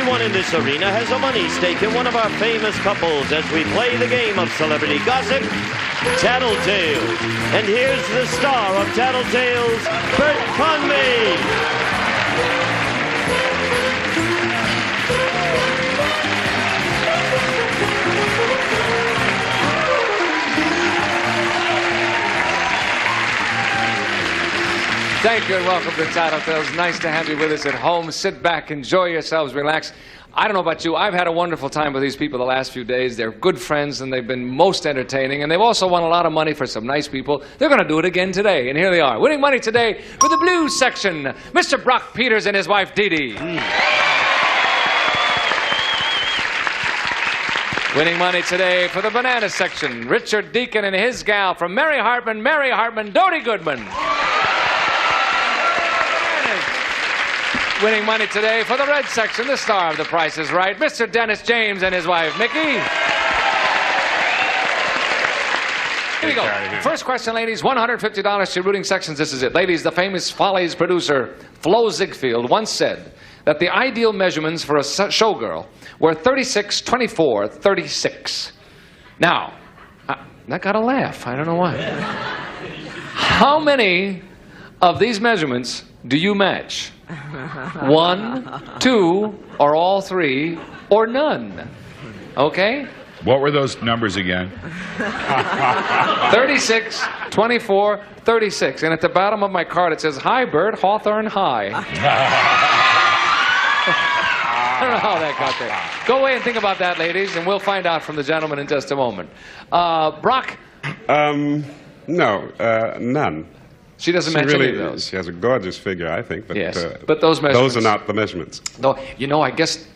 Everyone in this arena has a money stake in one of our famous couples as we play the game of celebrity gossip, Tattletales. And here's the star of Tattletales, Bert Convy. Thank you and welcome to Tattletales. Nice to have you with us at home. Sit back, enjoy yourselves, relax. I don't know about you, I've had a wonderful time with these people the last few days. They're good friends and they've been most entertaining, and they've also won a lot of money for some nice people. They're going to do it again today, and here they are. Winning money today for the blues section, Mr. Brock Peters and his wife, Dee Dee. Winning money today for the banana section, Richard Deacon and his gal from Mary Hartman, Dodie Goodman. Winning money today for the red section, the star of The Price is Right, Mr. Dennis James and his wife, Mickey. Here we go. First question, ladies, $150 to rooting sections. This is it. Ladies, the famous Follies producer, Flo Ziegfeld, once said that the ideal measurements for a showgirl were 36, 24, 36. Now, that got a laugh. I don't know why. How many of these measurements do you match? 1, 2, or all 3, or none? Okay? What were those numbers again? 36, 24, 36. And at the bottom of my card it says, "Hi, Bert, Hawthorne High." I don't know how that got there. Go away and think about that, ladies, and we'll find out from the gentleman in just a moment. Brock? No, none. She doesn't match any of those. She has a gorgeous figure, I think. But, yes, but those measurements... Those are not the measurements. No, you know, I guess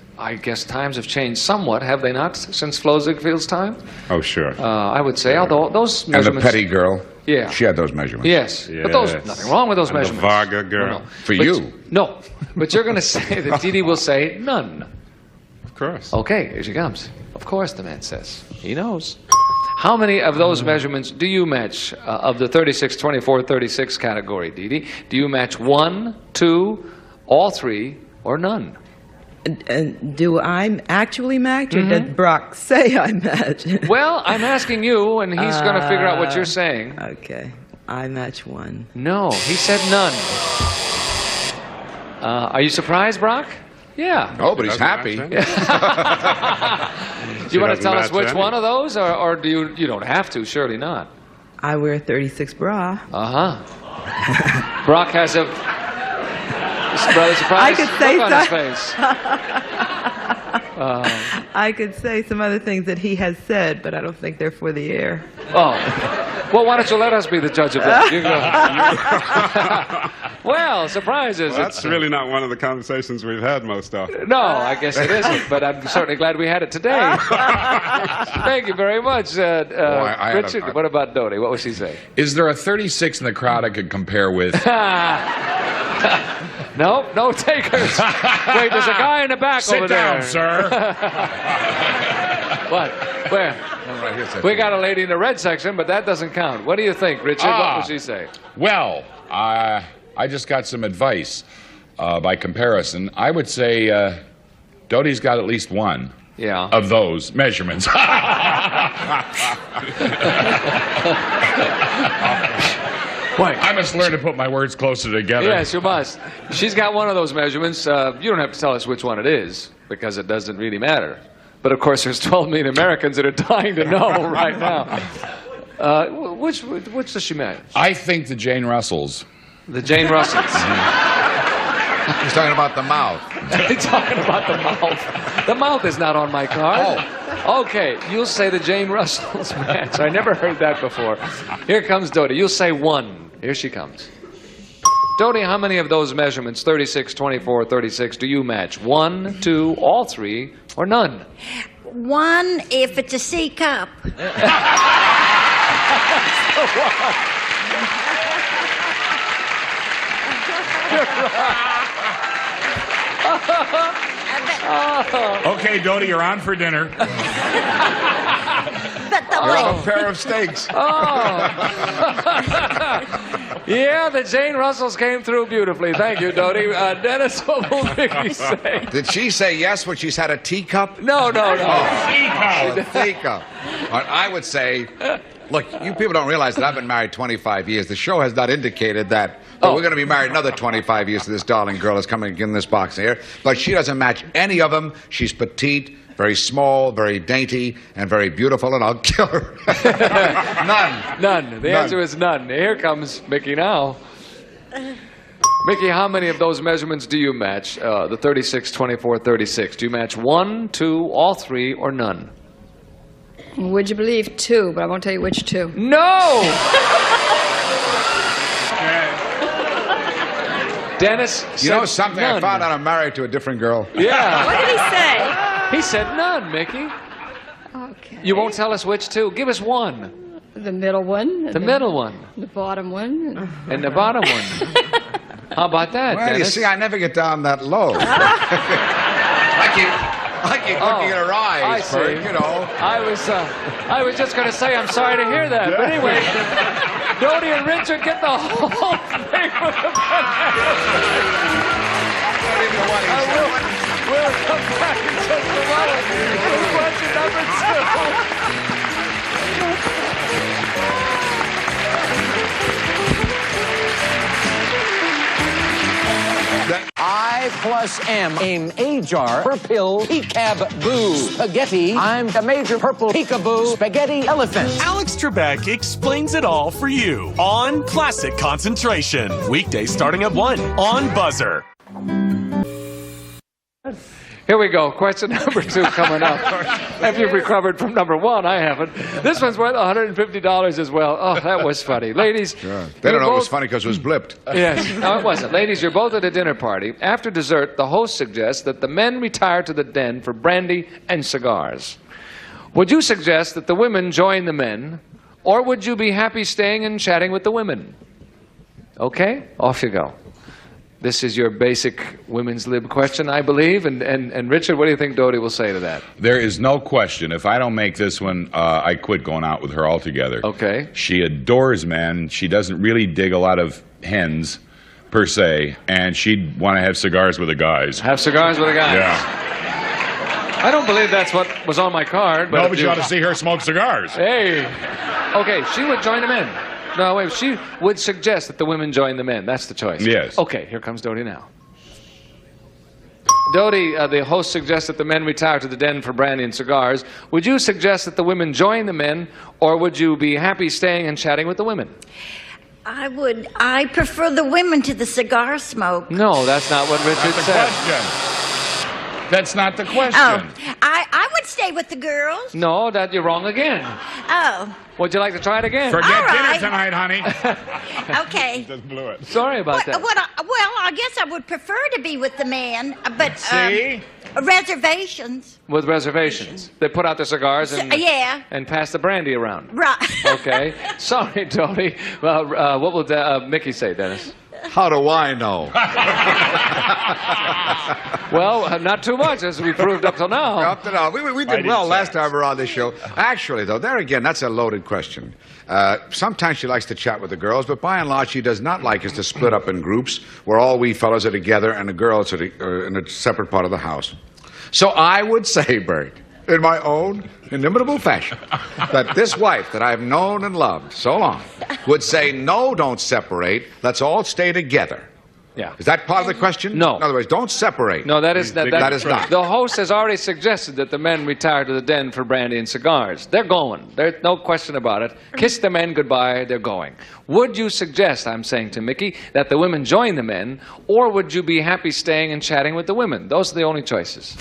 times have changed somewhat, have they not, since Flo Ziegfeld's time? Oh, sure. I would say, although those measurements... And the petty girl. Yeah. She had those measurements. Yes. But those, nothing wrong with those measurements. The Varga girl. No. For you. No. But you're going to say that Dee Dee will say none. Of course. Okay, here she comes. Of course, the man says. He knows. How many of those measurements do you match of the 36, 24, 36 category, Dee Dee? Do you match 1, 2, all 3, or none? Do I actually match, or did Brock say I match? Well, I'm asking you, and he's going to figure out what you're saying. Okay. I match 1. No, he said none. Are you surprised, Brock? Yeah. Oh, but he's happy. You want to tell us which one of those, or do you don't have to, surely not. I wear 36 bra. Uh-huh. Brock has a rather surprised look on his face. I could say some other things that he has said, but I don't think they're for the air. Oh. Well, why don't you let us be the judge of that? You go. Well, surprises. Well, that's really not one of the conversations we've had most often. No, I guess it isn't, but I'm certainly glad we had it today. Thank you very much. Richard, what about Dodie? What would she say? Is there a 36 in the crowd I could compare with? No, no takers. Wait, there's a guy in the back over there. Sit down, sir. What? Where? Right here, we got a lady in the red section, but that doesn't count. What do you think, Richard? What would she say? Well, I just got some advice by comparison. I would say Dodie's got at least one of those measurements. Wait. I must learn to put my words closer together. Yes, you must. She's got one of those measurements. You don't have to tell us which one it is, because it doesn't really matter. But, of course, there's 12 million Americans that are dying to know right now. Which does she match? I think the Jane Russells. The Jane Russells. He's talking about the mouth. He's talking about the mouth. The mouth is not on my card. Oh. Okay, you'll say the Jane Russells match. I never heard that before. Here comes Dodie. You'll say 1. Here she comes. Dodie, how many of those measurements, 36, 24, 36, do you match? 1, 2, all 3, or none? 1 if it's a C cup. Okay, Dodie, you're on for dinner. but the You're a pair of steaks. Yeah, the Jane Russells came through beautifully. Thank you, Dodie. Dennis, what will Mickey say? Did she say yes when she's had a teacup? No. Teacup. I would say, look, you people don't realize that I've been married 25 years. The show has not indicated that we're going to be married another 25 years to this darling girl that's coming in this box here. But she doesn't match any of them. She's petite, very small, very dainty, and very beautiful, and I'll kill her. None. The answer is none. Here comes Mickey now. Mickey, how many of those measurements do you match? The 36, 24, 36. Do you match 1, 2, all 3, or none? Would you believe 2, but I won't tell you which 2. No! Dennis said You know something? none. I found out I'm married to a different girl. Yeah. What did he say? He said none, Mickey. Okay. You won't tell us which 2. Give us 1. The middle one. The middle one. The bottom one. And the bottom one. How about that, Well, you Dennis? see, I never get down that low. I keep looking at her eyes, I see. Bert, you know. I was just going to say I'm sorry to hear that. But anyway, Dodie and Richard get the whole thing with the We'll come back in just a moment with question number I plus M, aim a jar, per pill, peekaboo. Spaghetti, I'm the major purple peekaboo, spaghetti elephant. Alex Trebek explains it all for you on Classic Concentration. Weekdays starting at 1 on Buzzer. Here we go. Question number 2 coming up. If you've recovered from number 1, I haven't. This one's worth $150 as well. Oh, that was funny. Ladies. Sure. They don't know it was funny because it was blipped. Yes. No, it wasn't. Ladies, you're both at a dinner party. After dessert, the host suggests that the men retire to the den for brandy and cigars. Would you suggest that the women join the men, or would you be happy staying and chatting with the women? Okay, off you go. This is your basic women's lib question, I believe. And Richard, what do you think Dodie will say to that? There is no question. If I don't make this one, I quit going out with her altogether. Okay. She adores men. She doesn't really dig a lot of hens, per se. And she'd want to have cigars with the guys. Have cigars with the guys? Yeah. I don't believe that's what was on my card. But No, but you ought to see her smoke cigars. Hey. Okay, she would join the men. No, wait, she would suggest that the women join the men. That's the choice. Yes. Okay, here comes Dodie now. Dodie, the host suggests that the men retire to the den for brandy and cigars. Would you suggest that the women join the men, or would you be happy staying and chatting with the women? I prefer the women to the cigar smoke. No, that's not what Richard said. That's not the question. Oh, I would stay with the girls. No, you're wrong again. Oh. Would you like to try it again? Forget All right. dinner tonight, honey. Okay. Just blew it. Sorry about that. Well, I guess I would prefer to be with the man, but See? Reservations. With reservations. They put out the cigars and, yeah. and pass the brandy around. Right. Okay. Sorry, Dodie. Well, what will Mickey say, Dennis? How do I know? Well, not too much, as we proved up till now. Up to now. We did well last time we were on this show. Actually, though, there again, that's a loaded question. Sometimes she likes to chat with the girls, but by and large, she does not like us to split up in groups where all we fellas are together and the girls are in a separate part of the house. So I would say, Bert, in my own inimitable fashion, that this wife that I've known and loved so long would say, no, don't separate. Let's all stay together. Yeah. Is that part of the question? No. In other words, don't separate. No, that is not. The host has already suggested that the men retire to the den for brandy and cigars. They're going. There's no question about it. Kiss the men goodbye. They're going. Would you suggest, I'm saying to Mickey, that the women join the men, or would you be happy staying and chatting with the women? Those are the only choices.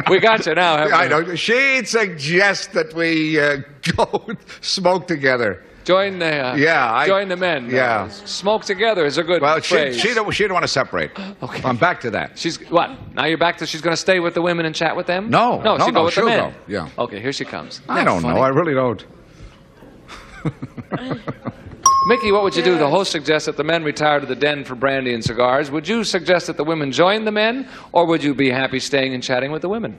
We got you now, haven't we? I know. She'd suggest that we go smoke together. Join the join the men. Yeah. Smoke together is a good phrase. She don't want to separate. Okay. I'm back to that. She's what? Now you're back to she's going to stay with the women and chat with them? No, she'll go with the she'll men. go. Yeah. Okay, here she comes. I don't know. I really don't. Mickey, what would you do? The host suggests that the men retire to the den for brandy and cigars. Would you suggest that the women join the men, or would you be happy staying and chatting with the women?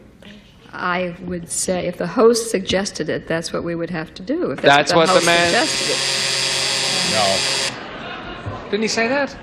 I would say if the host suggested it, that's what we would have to do. If That's what the host man- suggested No. Didn't he say that?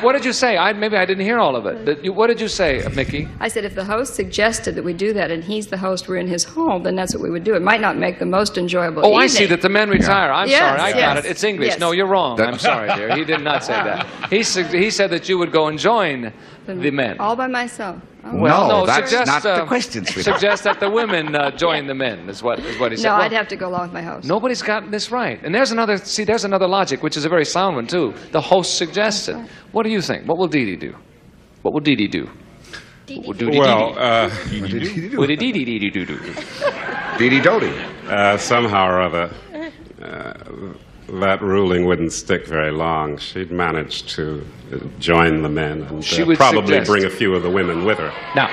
What did you say? Maybe I didn't hear all of it. What did you say, Mickey? it. I said if the host suggested that we do that and he's the host, we're in his home, then that's what we would do. It might not make the most enjoyable Oh, evening. I see that the men retire. I'm Yes, sorry, I got yes, it. It's English. yes. No, you're wrong. I'm sorry, dear. He did not say that. He said that you would go and join the men. All by myself. Oh. Well, No, no, that's suggest, not the question, sweetheart. suggest that the women join the men, is what he said. No, Well, I'd have to go along with my host. nobody's gotten this right. And there's another logic, which is a very sound one, too. The host suggests it. What do you think? What will Dee Dee do? What will Dee Dee do? What will Well, What did Dee Dee do? Dee Dee Doty. somehow or other, that ruling wouldn't stick very long. She'd manage to join the men and She would probably suggest. bring a few of the women with her. Now,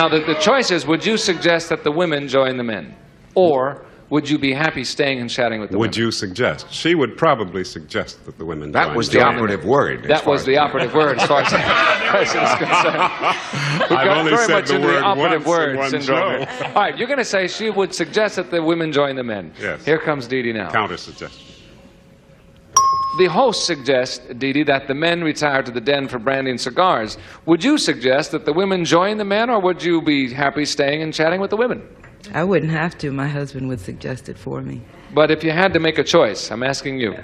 the choice is, would you suggest that the women join the men? Or would you be happy staying and chatting with the women? Would you suggest? She would probably suggest that the women That join was the the men. operative word. as That far was as- the operative word as far as the question is concerned. We've I've got only very said much the into word the operative once in word one syndrome. show. here. All right, you're going to say she would suggest that the women join the men. Yes. Here comes Dee Dee now. Counter suggestion. The host suggests, Dee Dee, that the men retire to the den for brandy and cigars. Would you suggest that the women join the men, or would you be happy staying and chatting with the women? I wouldn't have to. My husband would suggest it for me. But if you had to make a choice, I'm asking you.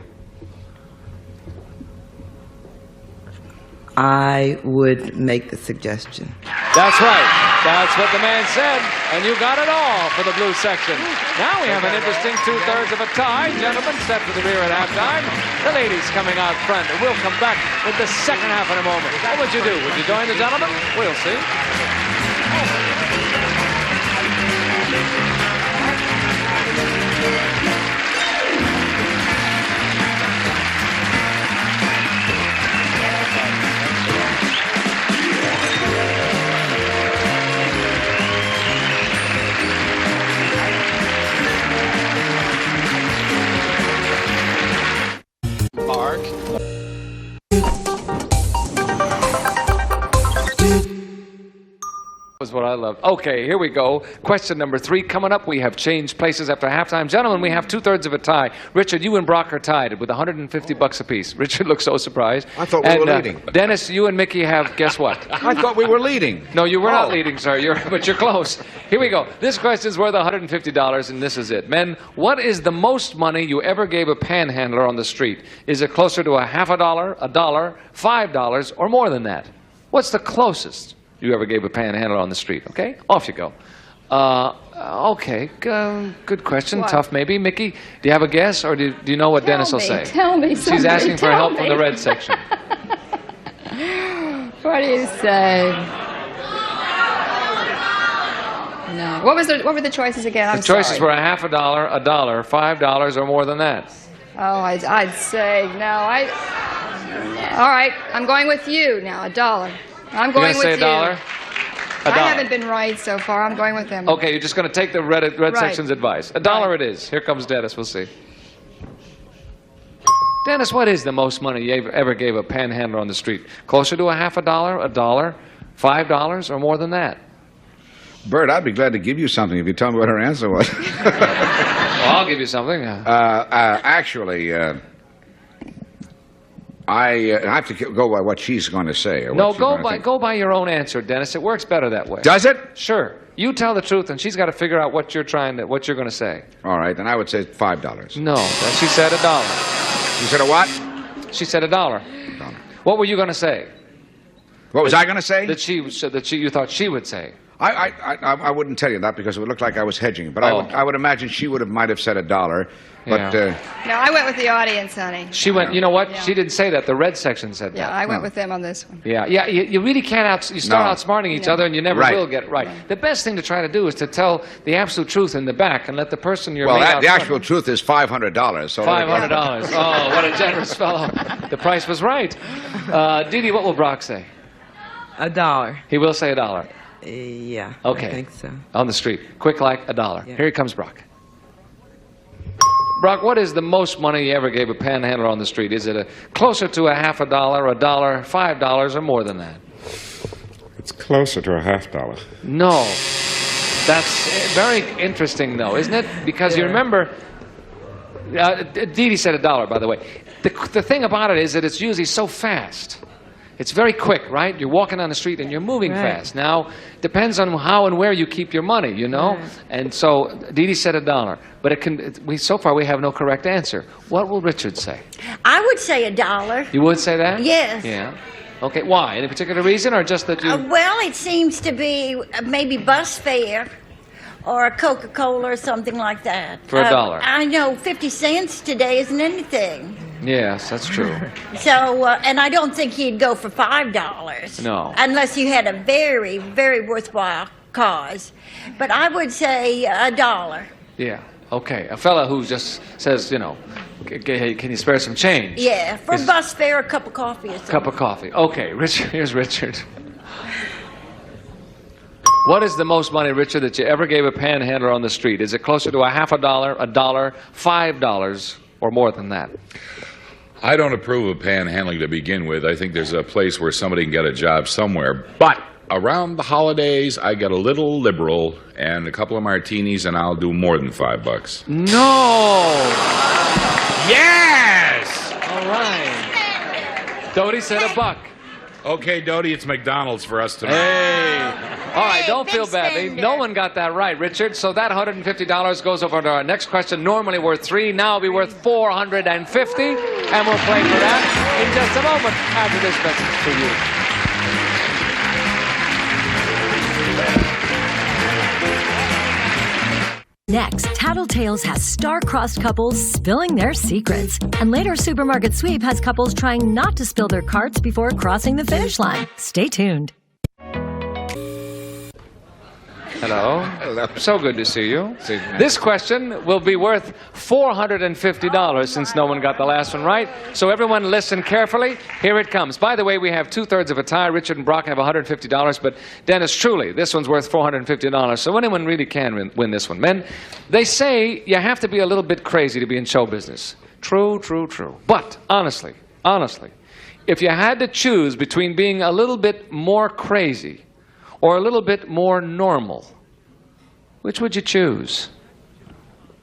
I would make the suggestion. That's right. That's what the man said. And you got it all for the blue section. Now we have an interesting two-thirds of a tie. Gentlemen, step to the rear at halftime. The ladies coming out front. We'll come back with the second half in a moment. What would you do? Would you join the gentlemen? We'll see. Mark. Was what I love. Okay, here we go. Question number 3 coming up. We have changed places after halftime. Gentlemen, we have two-thirds of a tie. Richard, you and Brock are tied with $150 apiece. Richard looks so surprised. I thought we were leading. Dennis, you and Mickey have, guess what? I thought we were leading. No, you were not Oh. leading, sir. But you're close. Here we go. This question is worth $150, and this is it. Men, what is the most money you ever gave a panhandler on the street? Is it closer to a half a dollar, $5, or more than that? What's the closest you ever gave a panhandler on the street? Okay, off you go. Okay, good question. What? Tough, maybe. Mickey, do you have a guess, or do you know what Dennis will say? Tell me She's something. asking for Tell help me. from the red section. What do you say? No. What were the choices again? I'm The choices sorry. were a half a dollar, $5, or more than that. Oh, I'd say no. All right, I'm going with you now. $1. I'm You're going going to say with a dollar? you. A I dollar. haven't been right so far. I'm going with them. Okay, you're just going to take the red Right. section's advice. $1 Right. it is. Here comes Dennis. We'll see. Dennis, what is the most money you ever gave a panhandler on the street? Closer to a half a dollar, $5, or more than that? Bert, I'd be glad to give you something if you tell me what her answer was. Well, I'll give you something. Actually, I have to go by what she's going to say. Or No, what she's gonna go think. by your own answer, Dennis. It works better that way. Does it? Sure. You tell the truth, and she's got to figure out what you're going to say. All right, then I would say $5. No, she said $1. You said a what? She said $1. What were you going to say? What was I going to say? That you thought she would say. I wouldn't tell you that because it would look like I was hedging. But Oh. I would imagine she might have said $1. But Yeah. No, I went with the audience, honey. She went. You know what? Yeah. She didn't say that. The red section said Yeah, that. I went with them on this one. Yeah. You really can't you start No. outsmarting each Yeah. other, and you never Right. will get it right. The best thing to try to do is to tell the absolute truth in the back and let the person you're well, made out the front- actual truth is $500. So $500. Oh, what a generous fellow! The price was right. Dee Dee, what will Brock say? $1. He will say $1 Yeah. Okay. I think so. on the street. Quick like $1. Yeah. Here comes Brock. Brock, what is the most money you ever gave a panhandler on the street? Is it closer to a half a dollar, $1, $5, or more than that? It's closer to a half dollar. No. That's very interesting, though, isn't it? Because you remember, Dee Dee said $1, by the way. The thing about it is that it's usually so fast. It's very quick, right? You're walking on the street and you're moving fast. Now, depends on how and where you keep your money, you know? And so, Dee Dee said $1. But it can, so far, we have no correct answer. What will Richard say? I would say $1. You would say that? Yes. Yeah. Okay, why? Any particular reason, or just that you... Well, it seems to be maybe bus fare or a Coca-Cola or something like that. For $1. I know 50 cents today isn't anything. Yes, that's true. So, and I don't think he'd go for $5. No. Unless you had a very, very worthwhile cause. But I would say $1. Yeah, okay. A fella who just says, you know, hey, can you spare some change? Yeah, for bus fare, a cup of coffee or something. Cup of coffee. Okay, Richard, here's Richard. What is the most money, Richard, that you ever gave a panhandler on the street? Is it closer to a half $1, $1, $5, or more than that? I don't approve of panhandling to begin with. I think there's a place where somebody can get a job somewhere. But around the holidays, I get a little liberal and a couple of martinis, and I'll do more than $5. No! Yes! All right. Dodie said $1. Okay, Dodie, it's McDonald's for us tonight. Hey. All right, don't feel badly. No one got that right, Richard. So that $150 goes over to our next question. Normally worth $3, now it'll be worth $450. And we'll play for that in just a moment after this message for you. Next, Tattletales has star-crossed couples spilling their secrets. And later, Supermarket Sweep has couples trying not to spill their carts before crossing the finish line. Stay tuned. Hello. Hello. So good to see you. This question will be worth $450 since no one got the last one right. So everyone listen carefully. Here it comes. By the way, we have 2/3 of a tie. Richard and Brock have $150, but Dennis, truly, this one's worth $450. So anyone really can win this one. Men, they say you have to be a little bit crazy to be in show business. True, true, true. But honestly, if you had to choose between being a little bit more crazy or a little bit more normal, which would you choose?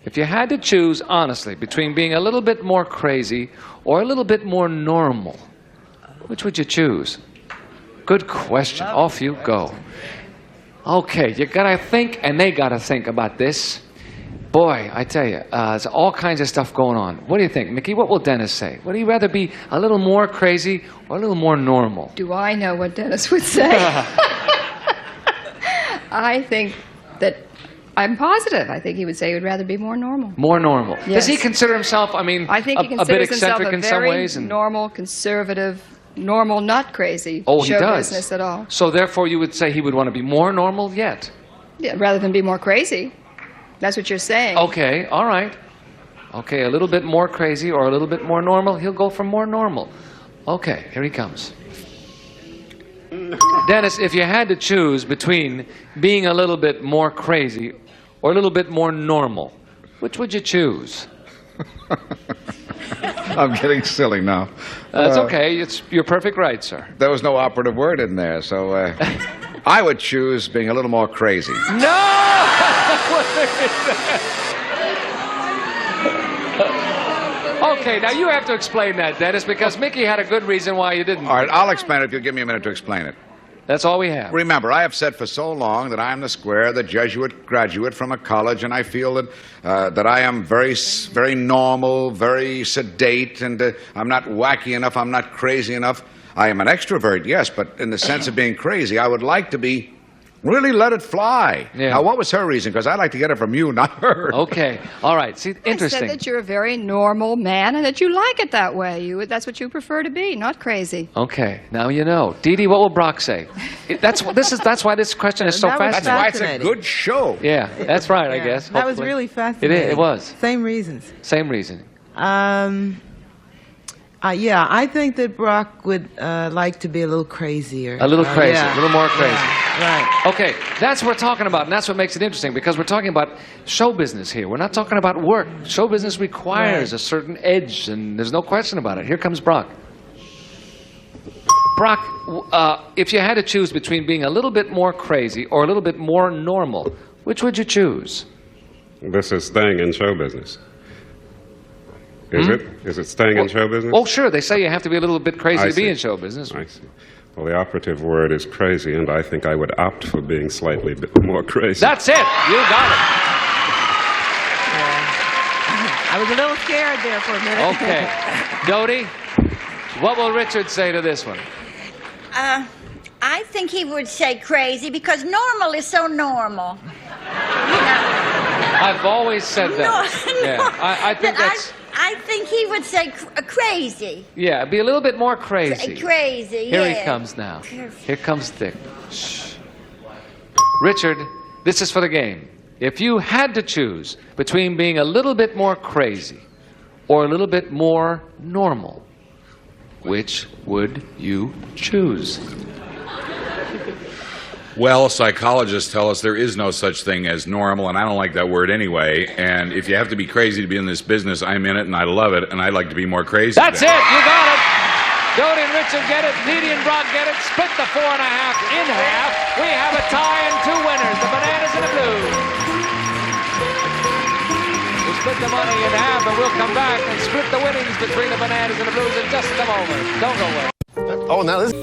If you had to choose, honestly, between being a little bit more crazy or a little bit more normal, which would you choose? Good question. Off you go. Okay, you gotta think, and they gotta think about this. Boy, I tell you, there's all kinds of stuff going on. What do you think, Mickey? What will Dennis say? Would he rather be a little more crazy or a little more normal? Do I know what Dennis would say? I think that I'm positive. I think he would say he would rather be more normal. More normal. Yes. Does he consider himself, I mean, I think he a bit considers himself eccentric a in some very ways? normal, conservative, normal, not crazy Oh, he show does. business at all. So therefore you would say he would want to be more normal yet? Yeah, rather than be more crazy. That's what you're saying. Okay, all right. Okay, a little bit more crazy or a little bit more normal. He'll go for more normal. Okay, here he comes. Dennis, if you had to choose between being a little bit more crazy or a little bit more normal, which would you choose? I'm getting silly now. That's okay. You're perfect right, sir. There was no operative word in there, so I would choose being a little more crazy. No! Okay, now you have to explain that, Dennis, because Mickey had a good reason why you didn't. All right, I'll explain it if you'll give me a minute to explain it. That's all we have. Remember, I have said for so long that I am the square, the Jesuit graduate from a college, and I feel that that I am very, very normal, very sedate, and I'm not wacky enough, I'm not crazy enough. I am an extrovert, yes, but in the sense of being crazy, I would like to be really let it fly. Yeah. Now, what was her reason? Because I'd like to get it from you, not her. Okay. All right. See, interesting. I said that you're a very normal man and that you like it that way. That's what you prefer to be, not crazy. Okay. Now you know. Dee Dee, what will Brock say? That's why this question is so fascinating. That's why it's a good show. Yeah, that's right, I guess. That was hopefully. really fascinating. It was. Same reasons. Same reason. Yeah, I think that Brock would like to be a little crazier. A little crazy, yeah. a little more crazy. Yeah, right. Okay, that's what we're talking about, and that's what makes it interesting, because we're talking about show business here. We're not talking about work. Show business requires a certain edge, and there's no question about it. Here comes Brock. Brock, if you had to choose between being a little bit more crazy or a little bit more normal, Which would you choose? This is staying in show business. Is it? Is it staying in show business? Oh, sure. They say you have to be a little bit crazy to be see. in show business. I see. Well, the operative word is crazy, and I think I would opt for being slightly bit more crazy. That's it. You got it. I was a little scared there for a minute. Okay. Dodie, what will Richard say to this one? I think he would say crazy because normal is so normal. You know. I've always said that. I think that's... I think he would say crazy. Yeah, be a little bit more crazy. Crazy, Here yeah. he comes now. Here comes Dick. Shh. Richard, this is for the game. If you had to choose between being a little bit more crazy or a little bit more normal, which would you choose? Well, psychologists tell us there is no such thing as normal, and I don't like that word anyway. And if you have to be crazy to be in this business, I'm in it, and I love it, and I'd like to be more crazy. That's it. You got it. Dodie and Richard get it. Petey and Brock get it. Split the 4.5 in half. We have a tie and 2 winners, the Bananas and the Blues. We'll split the money in half, and we'll come back and split the winnings between the Bananas and the Blues in just a moment. Don't go away. Oh, now this...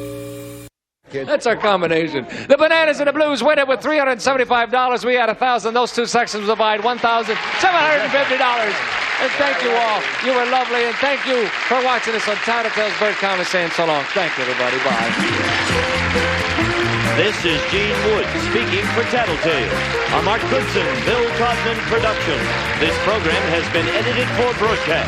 That's our combination. The Bananas and the Blues win it with $375. We had 1,000. Those two sections will divide $1,750. And thank you all. You were lovely. And thank you for watching us on Tattletales Bird Comedy, saying so long. Thank you, everybody. Bye. This is Gene Wood speaking for Tattletales. A Mark Goodson, Bill Codman production. This program has been edited for broadcast.